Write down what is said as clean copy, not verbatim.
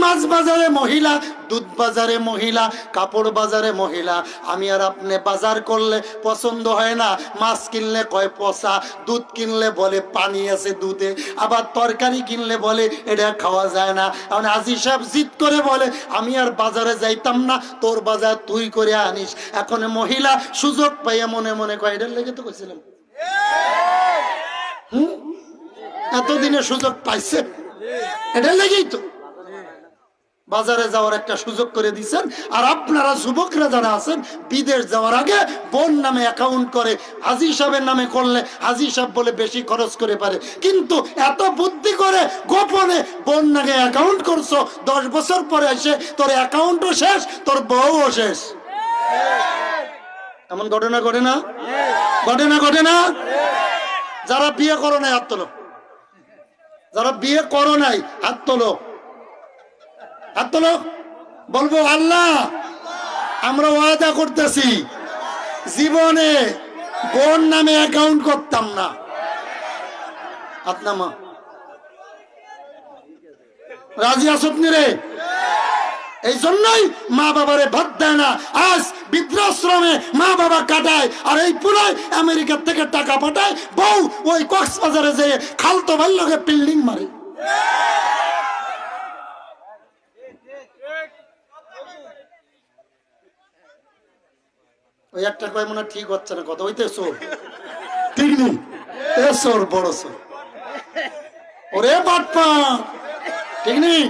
মাছ বাজারে মহিলা, দুধ বাজারে মহিলা, কাপড় বাজারে মহিলা। আমি আর আপনি বাজার করলে পছন্দ হয় না, মাছ কিনলে কয় পচা, দুধ কিনলে বলে পানি আছে দুধে, আবার তরকারি কিনলে বলে এটা খাওয়া যায় না। এখন আজি সাহেব জিদ করে বলে আমি আর বাজারে যাইতাম না, তোর বাজার তুই করে আনিস। এখন মহিলা সুযোগ পাইয়া মনে মনে কয় এটার লেগে তো কইছিলাম, এতদিনে সুযোগ পাইছে, এটার লেগেই তো বাজারে যাওয়ার একটা সুযোগ করে দিচ্ছেন। আর আপনারা যুবকরা যারা আছেন, বিদেশ যাওয়ার আগে বোন নামে অ্যাকাউন্ট করে, হাজী সাহেবের নামে করলে হাজী সাহেব বলে বেশি খরচ করে পারে, কিন্তু এত বুদ্ধি করে গোপনে বোন নামে অ্যাকাউন্ট করছো, 10 বছর পরে এসে তোর অ্যাকাউন্টও শেষ, তোর বউও শেষ। এমন ঘটনা ঘটে না? ঘটে না? ঘটে না? যারা বিয়ে করো নাই হাত তোলো, যারা বিয়ে করো নাই হাত তোলো, হাত তোলো। বলবো আল্লাহ আমরা ওয়াদা করতেছি জীবনে বোন নামে অ্যাকাউন্ট করতাম না। হাত নামা। রাজি আসুন রে? এই জন্যই মা বাবারে ভাত দেয় না, আজ বৃদ্ধাশ্রমে মা বাবা কাটায়, আর এই পুরাই আমেরিকার থেকে টাকা পাঠায়, বউ ওই কক্সবাজারে যেয়ে খালতো ভাইয়ের লগে বিল্ডিং মারে। ওই একটা কয় মনে ঠিক হচ্ছে না কথা, ওইতে চোর, ঠিক নেই, চোর বড় চোর, ওরে বাটপা, ঠিক নেই।